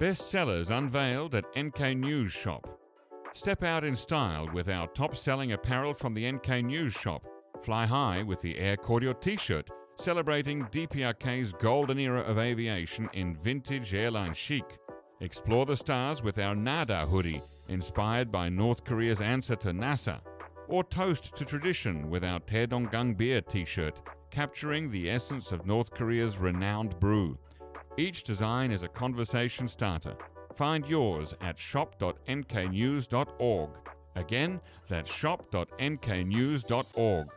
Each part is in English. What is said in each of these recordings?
Bestsellers unveiled at NK News Shop. Step out in style with our top-selling apparel from the NK News Shop. Fly high with the Air Cordial T-shirt, celebrating DPRK's golden era of aviation in vintage airline chic. Explore the stars with our Nada hoodie, inspired by North Korea's answer to NASA. Or toast to tradition with our Taedonggang beer T-shirt, capturing the essence of North Korea's renowned brew. Each design is a conversation starter. Find yours at shop.nknews.org. Again, that's shop.nknews.org.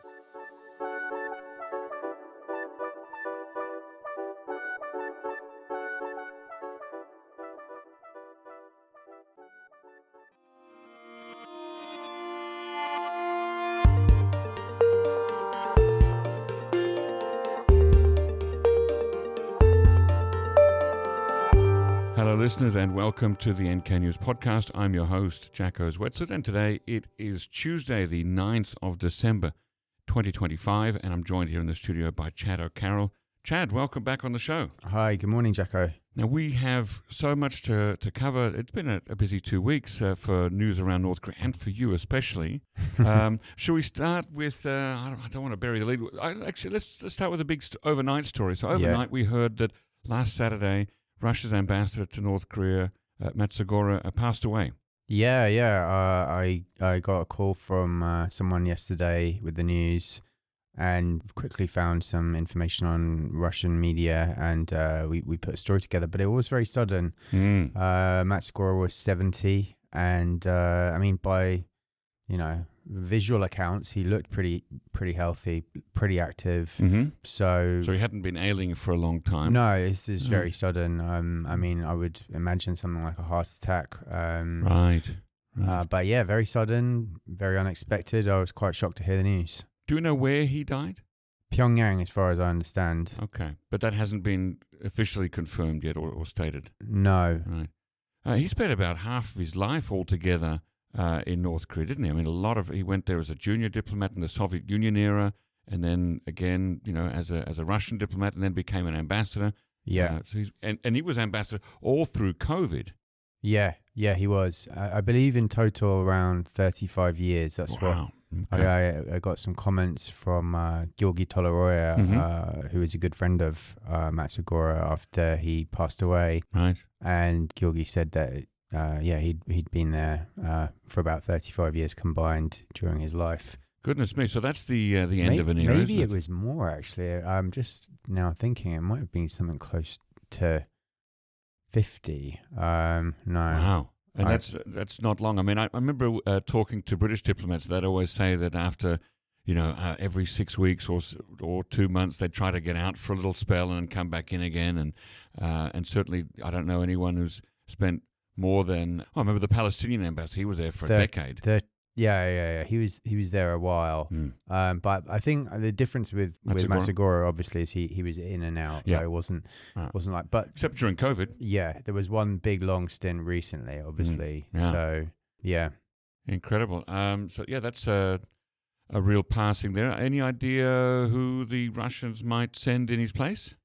Hello listeners and welcome to the NK News Podcast. I'm your host, Jacko Zwetzel, and today it is Tuesday the 9th of December 2025, and I'm joined here in the studio by Chad O'Carroll. Chad, welcome back on the show. Hi, good morning, Jacko. Now we have so much to cover. It's been a busy 2 weeks for news around North Korea, and for you especially. Shall we start with, I don't want to bury the lead. Actually, let's start with a big overnight story. So overnight we heard that last Saturday, Russia's ambassador to North Korea, Matsegora, passed away. Yeah. I got a call from someone yesterday with the news, and quickly found some information on Russian media, and we put a story together. But it was very sudden. Matsegora was 70, and I mean, by visual accounts, he looked pretty healthy, pretty active. Mm-hmm. So he hadn't been ailing for a long time. No, this is very sudden. I mean, I would imagine something like a heart attack. Right. But yeah, very sudden, very unexpected. I was quite shocked to hear the news. Do you know where he died? Pyongyang, as far as I understand. Okay, but that hasn't been officially confirmed yet or stated. No. Right. He spent about half of his life altogether in North Korea, didn't he? I mean, he went there as a junior diplomat in the Soviet Union era, and then again, as a Russian diplomat, and then became an ambassador. Yeah. So he was ambassador all through COVID. Yeah, he was. I believe in total around 35 years. That's wow. What I got some comments from Georgi Toloroya, who is a good friend of Matsegora after he passed away. Right. And Georgi said that he'd been there for about 35 years combined during his life. Goodness me! So that's the end of an era. Maybe it was more, actually. I'm just now thinking it might have been something close to 50. No. Wow. And that's not long. I mean, I remember talking to British diplomats. They'd always say that after, every 6 weeks or 2 months, they'd try to get out for a little spell and come back in again. And certainly, I don't know anyone who's spent more than. I remember the Palestinian ambassador. He was there for a decade. Yeah. He was there a while. But I think the difference with Matsegora obviously is he was in and out. Yeah. It wasn't like, but except during COVID. Yeah, there was one big long stint recently, obviously. Yeah. So yeah, incredible. So yeah, that's a real passing there. Any idea who the Russians might send in his place?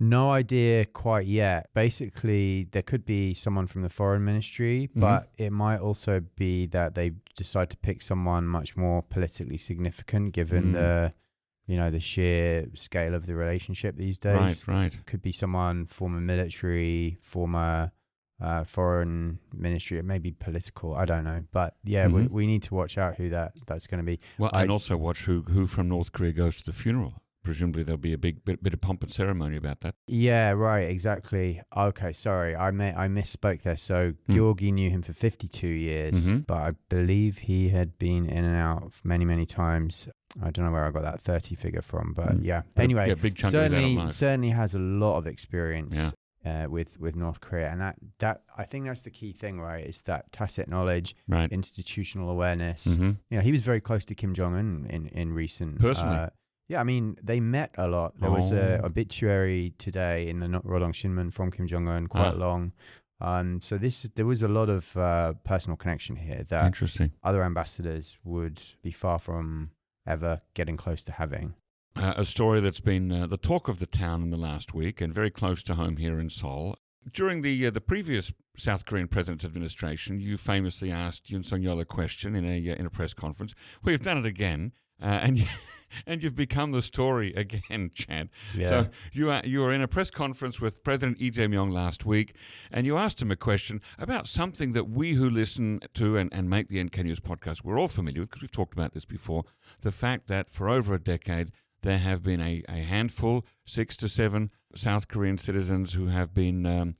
No idea quite yet. Basically, there could be someone from the foreign ministry, but it might also be that they decide to pick someone much more politically significant, given the sheer scale of the relationship these days. Right. Could be someone former military, former foreign ministry, maybe political. I don't know, but yeah, we need to watch out who that's going to be. Well, and also watch who from North Korea goes to the funeral. Presumably there'll be a big bit of pomp and ceremony about that. Yeah, right, exactly. Okay, sorry, I misspoke there. So Georgi knew him for 52 years, but I believe he had been in and out many, many times. I don't know where I got that 30 figure from, but yeah. Anyway, big chunk of his adult life. Certainly has a lot of experience with North Korea, and that I think that's the key thing, right? Is that tacit knowledge, institutional awareness. He was very close to Kim Jong-un in recent personally. Yeah, I mean, they met a lot. There was an obituary today in the Rodong Shinmun from Kim Jong-un, quite long. So there was a lot of personal connection here that other ambassadors would be far from ever getting close to having. A story that's been the talk of the town in the last week and very close to home here in Seoul. During the previous South Korean president's administration, you famously asked Yoon Suk-yeol a question in a press conference. We've done it again, and you've become the story again, Chad. Yeah. So you were in a press conference with President Jae-myung last week, and you asked him a question about something that we who listen to and make the NK News podcast, we're all familiar with, because we've talked about this before, the fact that for over a decade, there have been a handful, 6 to 7 South Korean citizens who have been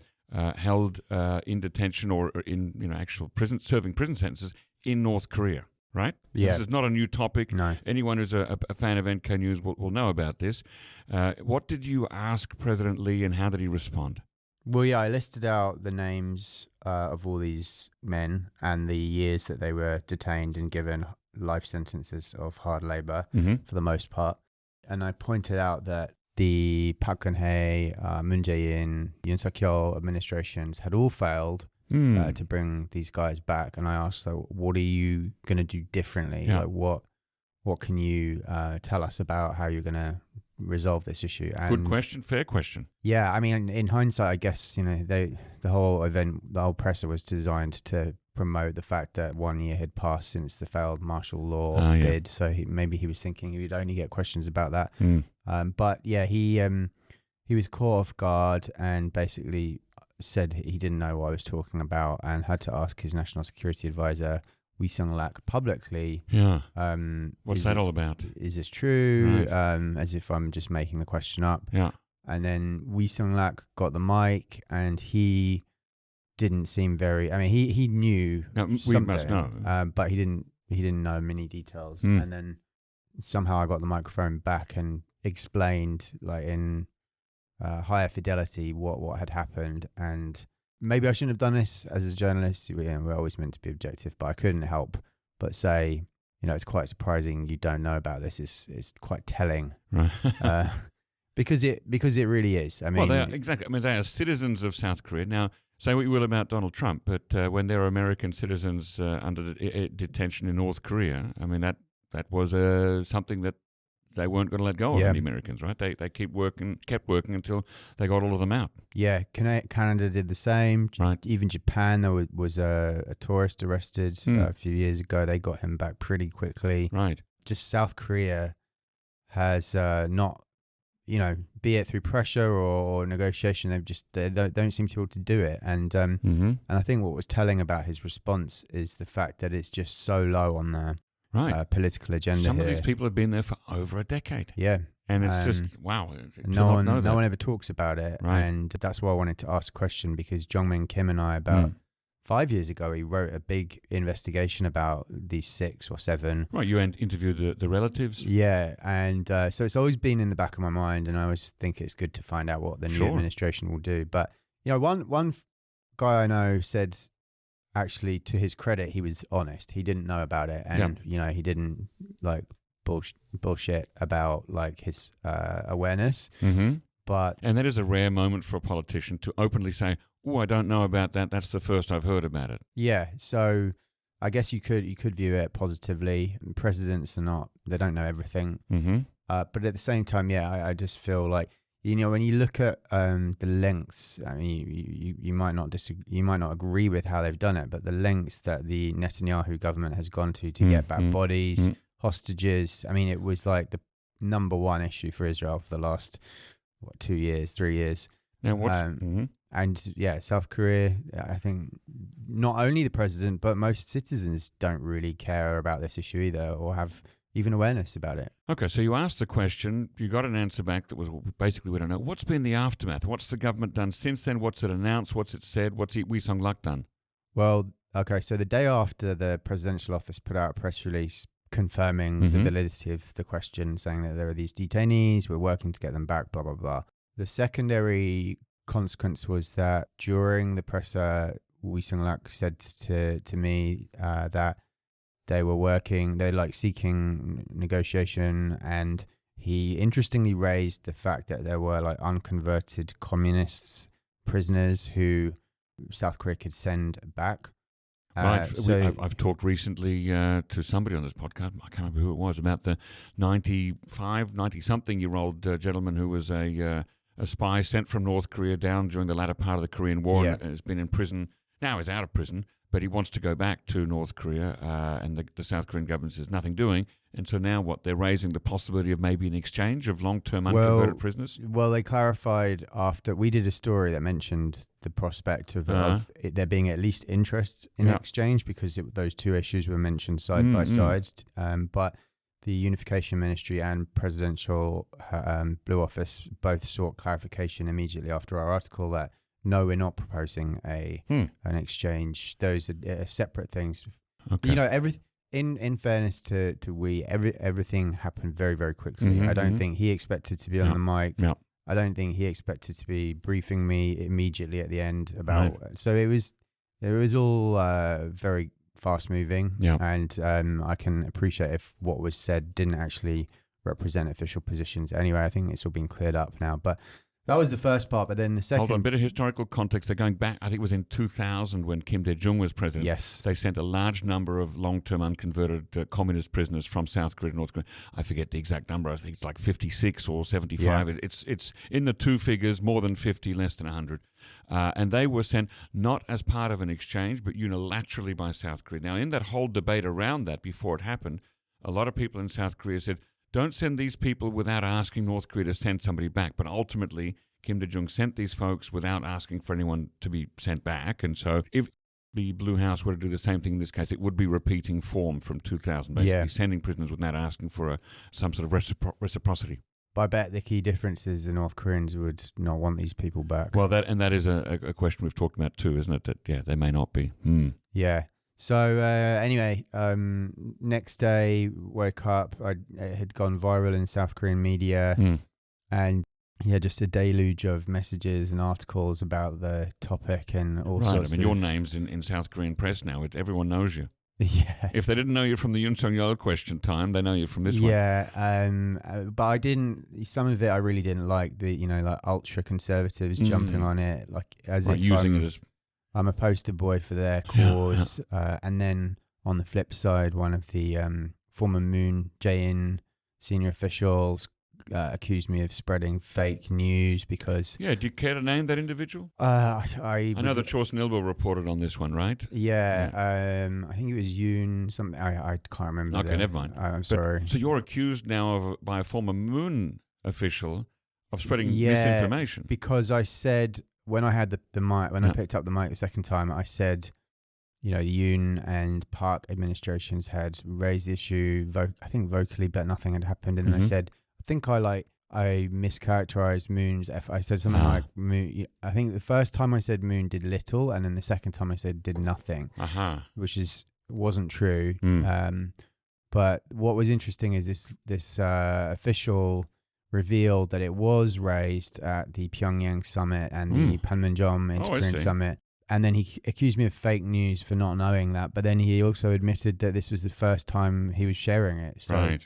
held in detention or in actual serving prison sentences in North Korea. Right? Yeah. This is not a new topic. No. Anyone who's a fan of NK News will know about this. What did you ask President Lee, and how did he respond? Well, yeah, I listed out the names of all these men and the years that they were detained and given life sentences of hard labor for the most part. And I pointed out that the Park Geun-hye, Moon Jae-in, Yoon Suk-yeol administrations had all failed to bring these guys back. And I asked, what are you going to do differently? Yeah. Like, what can you tell us about how you're going to resolve this issue? And good question, fair question. yeah, I mean, in hindsight, I guess, the whole event, the whole presser was designed to promote the fact that 1 year had passed since the failed martial law bid. So maybe he was thinking he would only get questions about that. But yeah, he was caught off guard and basically said he didn't know what I was talking about and had to ask his national security advisor, Wee Sung-lak, publicly. Yeah. What's that all about? Is this true? Right. As if I'm just making the question up. Yeah. And then Wee Sung-lak got the mic, and he didn't seem very. I mean, he knew We something, must know. but he didn't know many details. And then somehow I got the microphone back and explained, like, in higher fidelity what had happened. And maybe I shouldn't have done this as a journalist. We're always meant to be objective, but I couldn't help but say, it's quite surprising you don't know about this. It's quite telling, Right. because it really is. I mean, well, exactly. I mean, they are citizens of South Korea. Now, say what you will about Donald Trump, but when there are American citizens under detention in North Korea, I mean, that was something that they weren't going to let go of, the Americans, right? They kept working until they got all of them out. Yeah, Canada did the same. Right. Even Japan, there was a tourist arrested a few years ago. They got him back pretty quickly. Right. Just South Korea has not, be it through pressure or negotiation, they don't seem to be able to do it. And and I think what was telling about his response is the fact that it's just so low on the political agenda. Some here. of these people have been there for over a decade. Yeah. And it's just, wow. No one ever talks about it. Right. And that's why I wanted to ask a question, because Jae-myung Kim and I, about 5 years ago, he wrote a big investigation about these 6 or 7. Right, you interviewed the relatives. Yeah, and so it's always been in the back of my mind, and I always think it's good to find out what the new administration will do. But, one guy I know said, actually, to his credit, he was honest. He didn't know about it, and he didn't like bullshit about like his awareness. But and that is a rare moment for a politician to openly say, "Oh, I don't know about that. That's the first I've heard about it." Yeah, so I guess you could view it positively. Presidents they don't know everything. But at the same time, I just feel like, when you look at the lengths, I mean, you might not you might not agree with how they've done it, but the lengths that the Netanyahu government has gone to get back bodies, hostages. I mean, it was like the number one issue for Israel for the last 2 years, 3 years. Now, and South Korea, I think not only the president, but most citizens don't really care about this issue either, or have even awareness about it. Okay, so you asked the question, you got an answer back that was basically, we don't know. What's been the aftermath? What's the government done since then? What's it announced? What's it said? What's Wee Sung-lak done? Well, okay, so the day after, the presidential office put out a press release confirming the validity of the question, saying that there are these detainees, we're working to get them back, blah, blah, blah. The secondary consequence was that during the presser, Wee Sung-lak said to me that they're seeking negotiation, and he interestingly raised the fact that there were like unconverted communists, prisoners who South Korea could send back. Right. I've talked recently to somebody on this podcast, I can't remember who it was, about the 90-something-year-old gentleman who was a a spy sent from North Korea down during the latter part of the Korean War Yeah. and has been in prison. Now he's out of prison, but he wants to go back to North Korea, and the South Korean government says nothing doing. And so now what? They're raising the possibility of maybe an exchange of long-term unconverted prisoners? Well, they clarified after we did a story that mentioned the prospect of there being at least interest in exchange, because those two issues were mentioned side by side. But the Unification Ministry and Presidential Blue Office both sought clarification immediately after our article that no, we're not proposing an exchange. Those are separate things. Okay. You know, in fairness to everything happened very, very quickly. I don't think he expected to be on the mic. Yeah. I don't think he expected to be briefing me immediately at the end about. Right. So it was all very fast moving. Yeah. And I can appreciate if what was said didn't actually represent official positions. Anyway, I think it's all been cleared up now. But that was the first part, but then the second... Hold on, a bit of historical context. They're going back, I think it was in 2000 when Kim Dae-jung was president. Yes. They sent a large number of long-term unconverted communist prisoners from South Korea to North Korea. I forget the exact number. I think it's like 56 or 75. Yeah. It's in the two figures, more than 50, less than 100. And they were sent not as part of an exchange, but unilaterally by South Korea. Now, in that whole debate around that before it happened, a lot of people in South Korea said, don't send these people without asking North Korea to send somebody back. But ultimately, Kim Dae-jung sent these folks without asking for anyone to be sent back. And so if the Blue House were to do the same thing in this case, it would be repeating form from 2000, basically sending prisoners without asking for some sort of reciprocity. But I bet the key difference is the North Koreans would not want these people back. Well, that is a question we've talked about too, isn't it? That, they may not be. Yeah. So anyway, next day, woke up. It had gone viral in South Korean media, and just a deluge of messages and articles about the topic and all sorts. I mean, your name's in South Korean press now. Everyone knows you. Yeah. If they didn't know you from the Yoon Sung-yeol question time, they know you from this one. Yeah. But I didn't. Some of it I really didn't like. Like ultra conservatives jumping on it, like as if using it as. I'm a poster boy for their cause. And then on the flip side, one of the former Moon Jae-in senior officials accused me of spreading fake news because... Yeah, do you care to name that individual? I know that Chorson Ilbo reported on this one, right? Yeah. I think it was Yoon, something. I can't remember. Okay, never mind. I'm sorry. So you're accused now by a former Moon official of spreading misinformation. Because I said... When I had the mic, when I picked up the mic the second time, I said, the Yoon and Park administrations had raised the issue, I think vocally, but nothing had happened. And then I said, I think I mischaracterized Moon's I said something like, Moon. I think the first time I said Moon did little, and then the second time I said did nothing, which wasn't true. But what was interesting is this official revealed that it was raised at the Pyongyang summit and the Panmunjom Inter-Korean summit. And then he accused me of fake news for not knowing that. But then he also admitted that this was the first time he was sharing it. So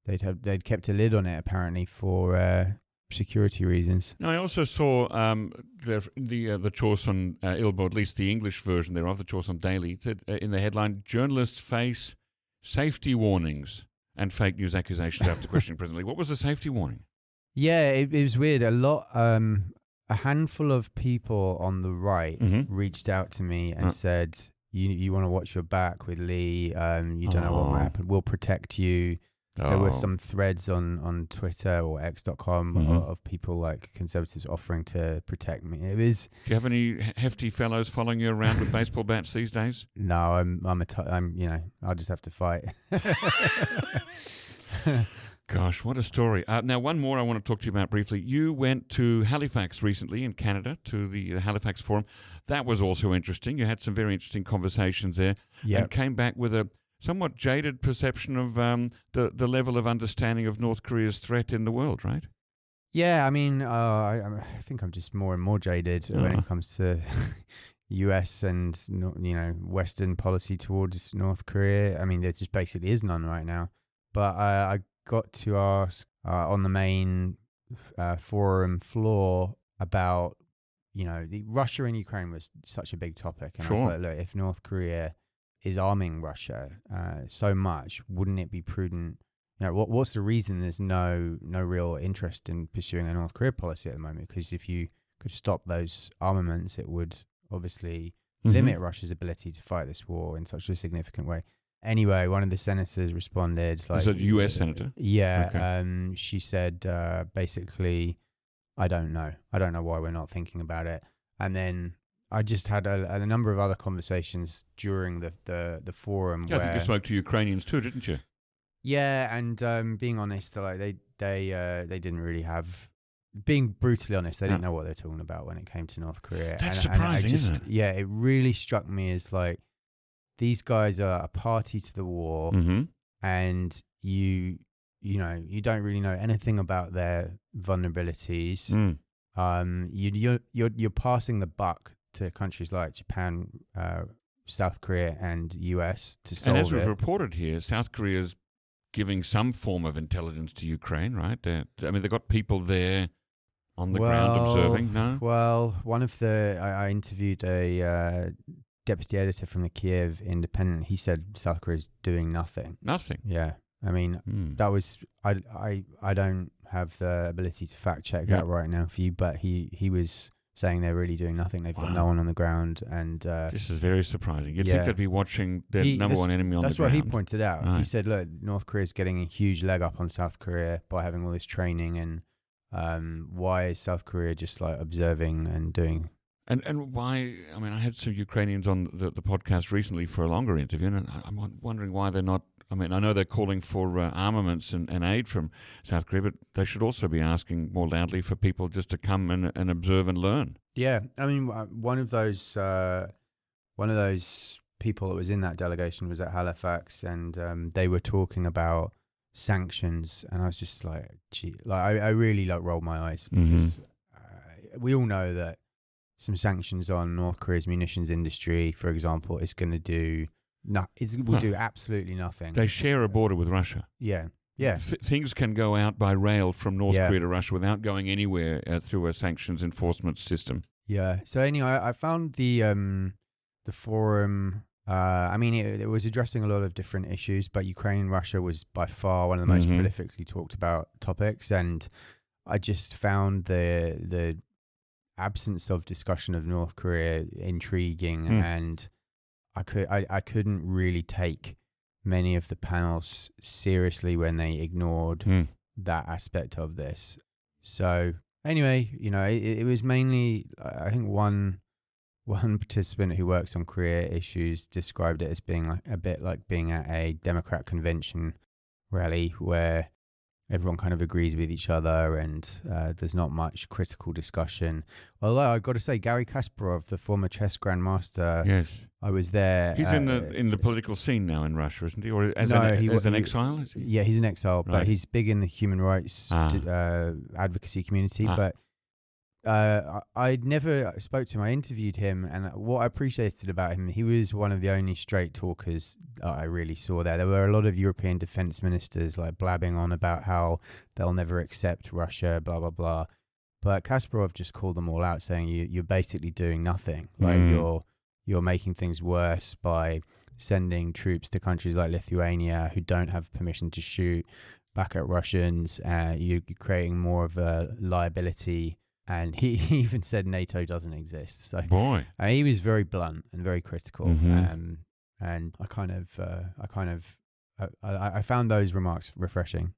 they'd kept a lid on it, apparently, for security reasons. Now, I also saw the Chosun Ilbo, at least the English version thereof, the Chosun Daily, said in the headline, journalists face safety warnings and fake news accusations after questioning President Lee. What was the safety warning? Yeah, it was weird. A handful of people on the right reached out to me and said, "You want to watch your back with Lee? You don't know what might happen. We'll protect you." There were some threads on Twitter or X.com of people like conservatives offering to protect me. It was. Do you have any hefty fellows following you around with baseball bats these days? No, I'll just have to fight. Gosh, what a story. Now, one more I want to talk to you about briefly. You went to Halifax recently in Canada, to the Halifax Forum. That was also interesting. You had some very interesting conversations there and came back with a somewhat jaded perception of the level of understanding of North Korea's threat in the world, right? Yeah, I mean, I think I'm just more and more jaded when it comes to US and, Western policy towards North Korea. I mean, there just basically is none right now. But I got to ask on the main forum floor about, the Russia and Ukraine was such a big topic. And I was like, look, if North Korea is arming Russia so much, wouldn't it be prudent what's the reason there's no real interest in pursuing a North Korea policy at the moment? Because if you could stop those armaments, it would obviously limit Russia's ability to fight this war in such a significant way. Anyway, one of the senators responded, like, is it a U.S. senator? Yeah, Okay. she said basically, I don't know why we're not thinking about it. And then I just had a number of other conversations during the forum. Yeah, where, I think you spoke to Ukrainians too, didn't you? Yeah, and being honest, like they didn't really have. Being brutally honest, they didn't know what they're talking about when it came to North Korea. That's surprising, isn't it? Yeah, it really struck me as like these guys are a party to the war, and you don't really know anything about their vulnerabilities. You're passing the buck to countries like Japan, South Korea, and US to solve it. And as we've reported here, South Korea's giving some form of intelligence to Ukraine, right? They've got people there on the ground observing, no? Well, I interviewed a deputy editor from the Kiev Independent. He said South Korea's doing nothing. Nothing? Yeah. I mean, that was... I don't have the ability to fact check that right now for you, but he was saying they're really doing nothing. They've got no one on the ground, and this is very surprising. You'd think they'd be watching their number one enemy on the ground. That's what he pointed out. Right. He said, look, North Korea's getting a huge leg up on South Korea by having all this training, and why is South Korea just like observing and doing? And why? I mean, I had some Ukrainians on the podcast recently for a longer interview, and I'm wondering why they're not. I mean, I know they're calling for armaments and aid from South Korea, but they should also be asking more loudly for people just to come and observe and learn. Yeah, I mean, one of those people that was in that delegation was at Halifax, and they were talking about sanctions, and I was just like, gee, like I really like rolled my eyes because we all know that some sanctions on North Korea's munitions industry, for example, is going to do. Will do absolutely nothing. They share a border with Russia. Yeah. Things can go out by rail from North Korea to Russia without going anywhere through a sanctions enforcement system. Yeah. So anyway, I found the forum. It was addressing a lot of different issues, but Ukraine and Russia was by far one of the most prolifically talked about topics, and I just found the absence of discussion of North Korea intriguing and. I couldn't really take many of the panels seriously when they ignored that aspect of this. So anyway, it was mainly, I think one participant who works on Korea issues described it as being like a bit like being at a Democrat convention rally where everyone kind of agrees with each other and there's not much critical discussion. Although I've got to say, Garry Kasparov, the former chess grandmaster, yes, I was there. He's in the political scene now in Russia, isn't he? Or as an exile? Is he? Yeah, he's an exile, but he's big in the human rights advocacy community. But I never spoke to him. I interviewed him, and what I appreciated about him, he was one of the only straight talkers I really saw there. There were a lot of European defense ministers like blabbing on about how they'll never accept Russia, blah, blah, blah. But Kasparov just called them all out, saying you're basically doing nothing. Like you're making things worse by sending troops to countries like Lithuania who don't have permission to shoot back at Russians. You're creating more of a liability. And he even said NATO doesn't exist. So he was very blunt and very critical. And I found those remarks refreshing.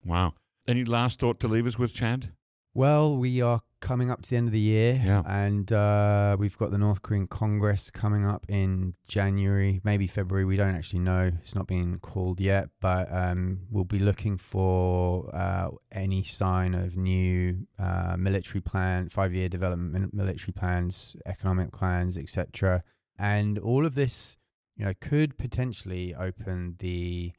Wow. Any last thought to leave us with, Chad? Well, we are coming up to the end of the year, and we've got the North Korean Congress coming up in January, maybe February. We don't actually know. It's not been called yet, but we'll be looking for any sign of new military plan, 5-year development military plans, economic plans, etc. And all of this, could potentially open the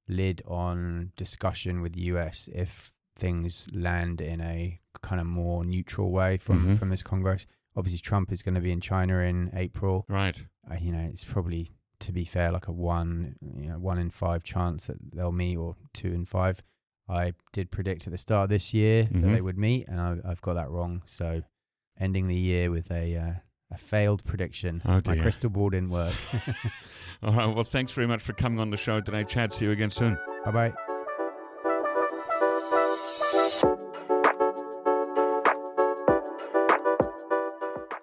lid on discussion with the US if things land in a kind of more neutral way from this Congress. Obviously, Trump is going to be in China in April. Right. It's probably, to be fair, like a 1 in 5 chance that they'll meet, or 2 in 5. I did predict at the start of this year that they would meet, and I've got that wrong. So, ending the year with a failed prediction. Oh dear. My crystal ball didn't work. All right. Well, thanks very much for coming on the show today, Chad. See you again soon. Bye-bye.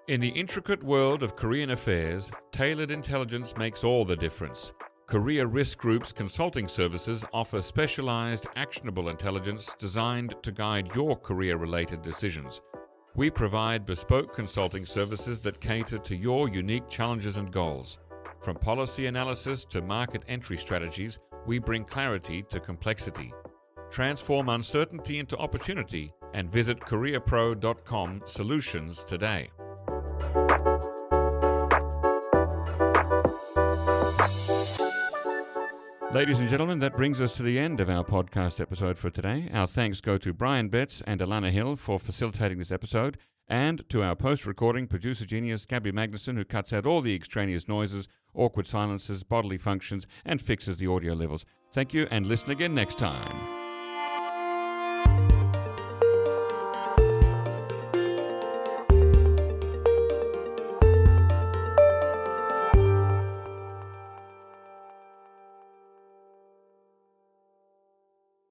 In the intricate world of Korean affairs, tailored intelligence makes all the difference. Korea Risk Group's consulting services offer specialized, actionable intelligence designed to guide your Korea-related decisions. We provide bespoke consulting services that cater to your unique challenges and goals. From policy analysis to market entry strategies, we bring clarity to complexity. Transform uncertainty into opportunity and visit koreapro.com solutions today. Ladies and gentlemen, that brings us to the end of our podcast episode for today. Our thanks go to Brian Betts and Alana Hill for facilitating this episode, and to our post-recording producer genius Gabby Magnuson, who cuts out all the extraneous noises, awkward silences, bodily functions, and fixes the audio levels. Thank you, and listen again next time.